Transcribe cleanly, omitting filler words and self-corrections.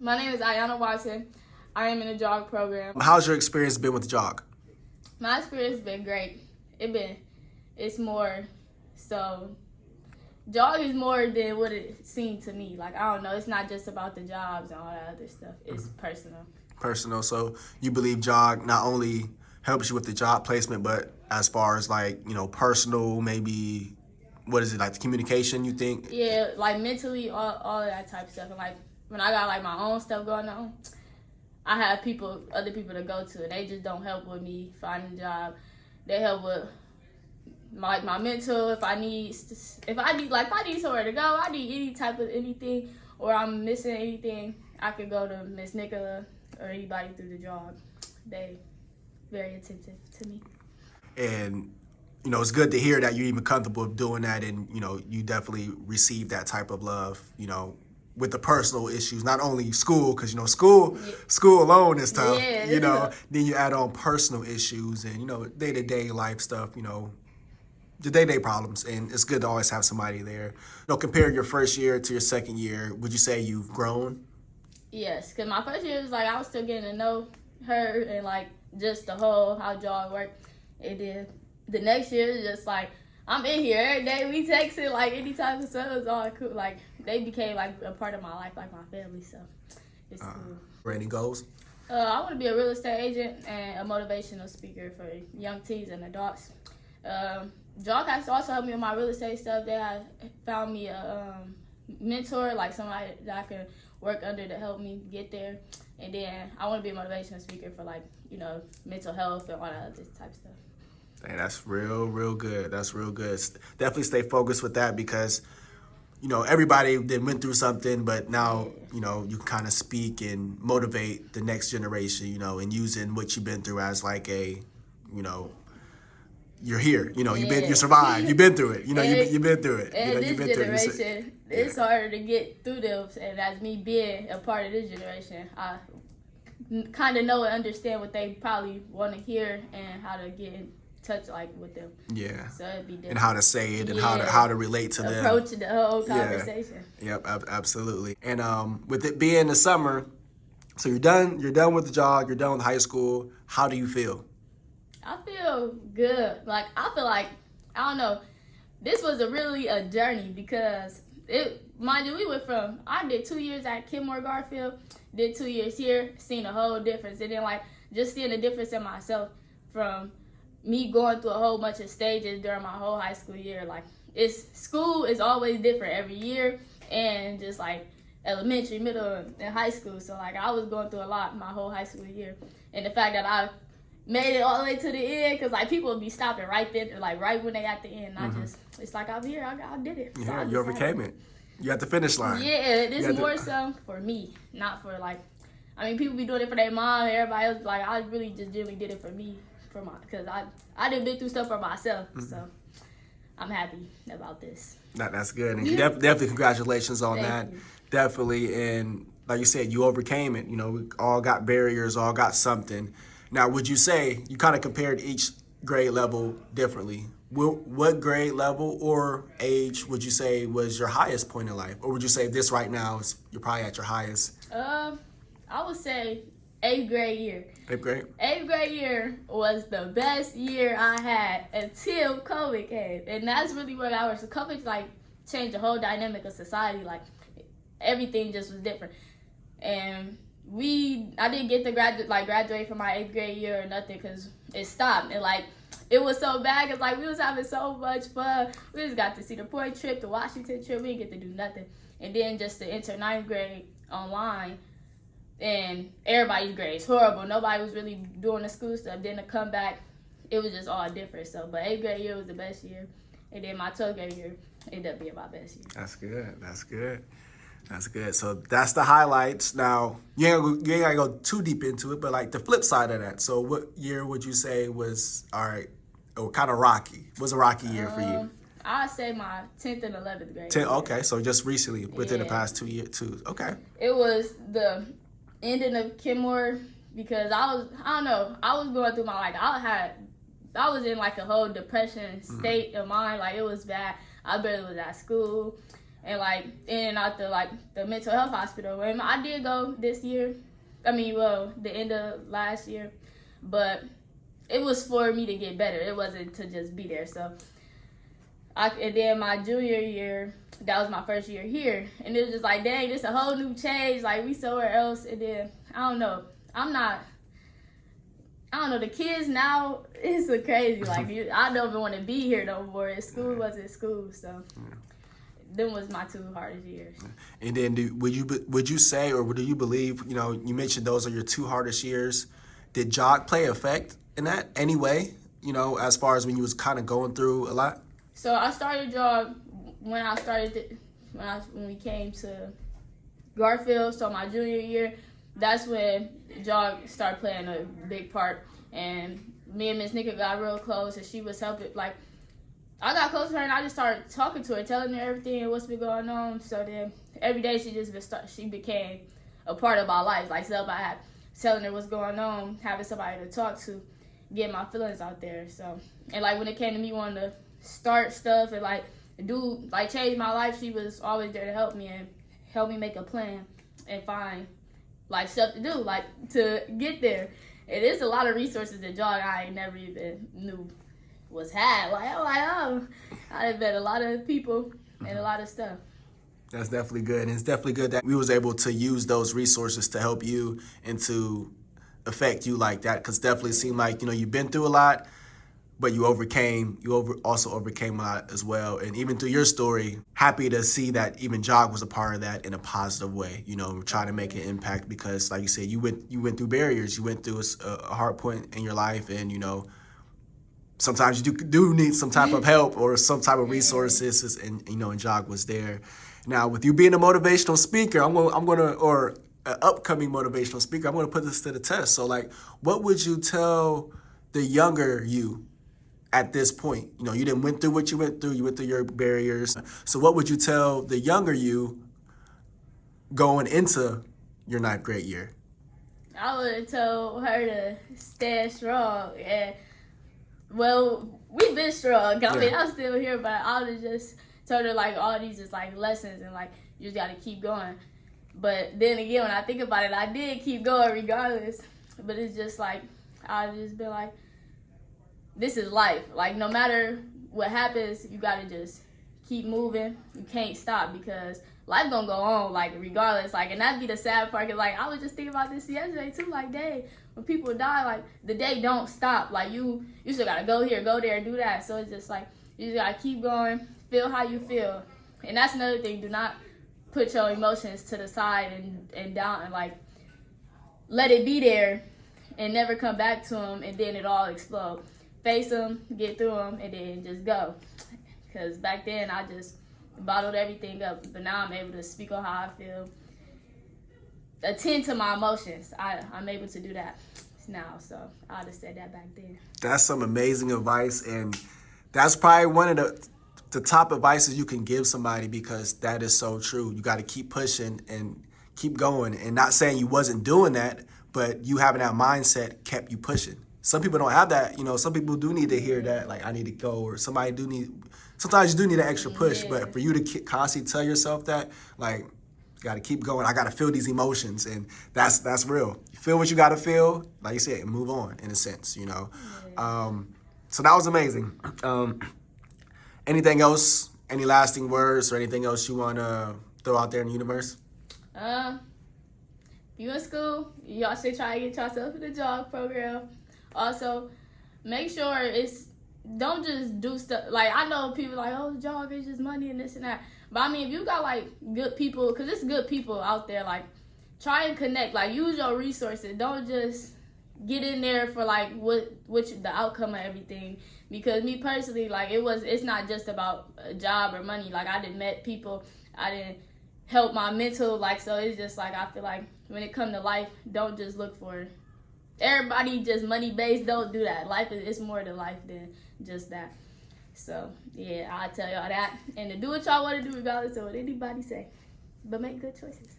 My name is Ayana Watson. I am in the JOG program. How's your experience been with the jog? My experience has been great. It's more so, JOG is more than what it seemed to me. Like, I don't know, it's not just about the jobs and all that other stuff. It's personal. Personal. So you believe jog not only helps you with the job placement, but as far as like, personal, maybe, what is it, like the communication, you think? Yeah, like mentally, all of that type of stuff. And like, when I got like my own stuff going on, I have other people to go to, and they just don't help with me finding a job. They help with my mental. If I need somewhere to go, I need any type of anything, or I'm missing anything, I could go to Miss Nicola or anybody through the job. They very attentive to me. And it's good to hear that you're even comfortable doing that, and you definitely receive that type of love, with the personal issues, not only school, because school alone is tough. Yeah. Then you add on personal issues and day-to-day life stuff, the day-to-day problems, and it's good to always have somebody there. Compare your first year to your second year, would you say you've grown? Yes, because my first year was like I was still getting to know her and like just the whole how JOG worked. And then the next year is just like I'm in here every day. We texted like any type of stuff. It was all cool. Like they became like a part of my life, like my family. So it's cool. Any goals? I want to be a real estate agent and a motivational speaker for young teens and adults. JOG has also helped me with my real estate stuff. They have found me a mentor, like somebody that I can work under to help me get there. And then I want to be a motivational speaker for like, mental health and all that other type of stuff. Hey, that's real good. That's real good. Definitely stay focused with that because, everybody that went through something, but now, you can kind of speak and motivate the next generation, and using what you've been through as like a, you're here, you survived, you've been through it, you've been through it. And you've this been generation, it's harder to get through this, and as me being a part of this generation, I kind of know and understand what they probably want to hear and how to get in touch like with them. Yeah. So it'd be different. And how to say it and how to relate to them. Approach the whole conversation. Yep, absolutely. And with it being the summer, so you're done with the job, you're done with high school. How do you feel? I feel good. Like I feel like I don't know. This was really a journey because mind you, I did 2 years at Kenmore Garfield, did 2 years here, seen a whole difference, and then like just seeing the difference in myself from me going through a whole bunch of stages during my whole high school year. Like school is always different every year, and just like elementary, middle, and high school. So like I was going through a lot my whole high school year, and the fact that I made it all the way to the end, because like people would be stopping right there, like right when they at the end. It's like I'm here, I did it. So Yeah, you overcame it. You at the finish line. Yeah, it's more so for me, not for like. I mean, people be doing it for their mom, and everybody else. Like I really just genuinely did it for me, because I didn't been through stuff for myself. So I'm happy about this. That's good, and definitely congratulations on that. You. Definitely, and like you said, you overcame it. We all got barriers, all got something. Now, would you say you kind of compared each grade level differently? What grade level or age would you say was your highest point in life? Or would you say this right now you're probably at your highest? I would say 8th grade year. 8th grade? 8th grade year was the best year I had until COVID came. And that's really what I was. COVID like changed the whole dynamic of society. Like everything just was different. And I didn't get to graduate from my 8th grade year or nothing because it stopped. And like it was so bad because like we was having so much fun. We just got to see the Point trip, the Washington trip. We didn't get to do nothing. And then just to enter 9th grade online, and everybody's grades horrible. Nobody was really doing the school stuff. Then to come back, it was just all different. So, but 8th grade year was the best year, and then my 12th grade year ended up being my best year. That's good. So that's the highlights. Now, you ain't gotta go too deep into it, but like the flip side of that. So what year would you say was, kind of rocky? Was a rocky year for you? I'd say my 10th and 11th grade. Okay, so just recently, within the past 2 years, too. Okay. It was the ending of Kenmore because I was going through my, I was in like a whole depression state of mind. Like it was bad. I barely was at school. and like in and out the mental health hospital. And I did go this year. I mean, well, the end of last year, but it was for me to get better. It wasn't to just be there. So, and then my junior year, that was my first year here, and it was just like, dang, this a whole new change. Like, we somewhere else, and then I don't know. The kids now, it's so crazy. Like, I don't even want to be here no more. School wasn't school, so them was my 2 hardest years. And then, would you say, or do you believe? You know, you mentioned those are your 2 hardest years. Did JOG play effect in that anyway? You know, as far as when you was kind of going through a lot. So I started JOG when we came to Garfield. So my junior year, that's when JOG started playing a big part. And me and Miss Nika got real close, and she was helping. Like, I got close to her, and I just started talking to her, telling her everything and what's been going on. So then every day she became a part of my life. Like, stuff I had, telling her what's going on, having somebody to talk to, getting my feelings out there. So, and like when it came to me wanting to start stuff and like change my life, she was always there to help me and help me make a plan and find like stuff to do, like to get there. And there's a lot of resources that JOG I ain't never even knew was had. Like, I'm like, oh, I met a lot of people and a lot of stuff. That's definitely good. And it's definitely good that we was able to use those resources to help you and to affect you like that. Because definitely seemed like, you know, you've been through a lot, but you also overcame a lot as well. And even through your story, happy to see that even JOG was a part of that in a positive way, you know, trying to make an impact because, like you said, you went through barriers. You went through a hard point in your life, and, you know, sometimes you do need some type of help or some type of resources, and, you know, and JOG was there. Now, with you being a motivational speaker, or an upcoming motivational speaker, I'm going to put this to the test. So, like, what would you tell the younger you at this point? You know, you didn't went through what you went through your barriers. So what would you tell the younger you going into your 9th grade year? I would have told her to stay strong. And, well, we've been strong. I mean, I'm still here, but I would have just told her, like, all these is, like, lessons and, like, you just got to keep going. But then again, when I think about it, I did keep going regardless. But it's just, like, I've just been like, this is life. Like, no matter what happens, you got to just keep moving. You can't stop because life gonna go on, like, regardless. Like, and that'd be the sad part. Cause, like, I was just thinking about this yesterday, too. Like, dang, when people die, like, the day don't stop. Like, you still got to go here, go there, do that. So it's just, like, you just got to keep going, feel how you feel. And that's another thing. Do not put your emotions to the side and down and, like, let it be there and never come back to them, and then it all explode. Face them, get through them, and then just go. Because back then, I just bottled everything up. But now I'm able to speak on how I feel. Attend to my emotions. I'm able to do that now. So I just said that back then. That's some amazing advice. And that's probably one of the top advices you can give somebody, because that is so true. You got to keep pushing and keep going. And not saying you wasn't doing that, but you having that mindset kept you pushing. Some people don't have that, you know. Some people do need to hear that, like, I need to go, or sometimes you do need an extra push. Yeah. But for you to constantly tell yourself that, like, you got to keep going. I got to feel these emotions, and that's real. You feel what you got to feel, like you said, and move on in a sense, you know. Yeah. So that was amazing. Anything else? Any lasting words or anything else you want to throw out there in the universe? You in school, y'all should try to get yourself in the JOG program. Also, make sure don't just do stuff. Like, I know people like, oh, JOG is just money and this and that. But, I mean, if you got, like, good people, because it's good people out there, like, try and connect. Like, use your resources. Don't just get in there for, like, the outcome of everything. Because me personally, like, it's not just about a job or money. Like, I didn't met people. I didn't help my mental. Like, so it's just, like, I feel like when it comes to life, don't just look for everybody just money-based. Don't do that. Life is more to life than just that. So, yeah, I'll tell y'all that. And to do what y'all want to do regardless of what anybody say. But make good choices.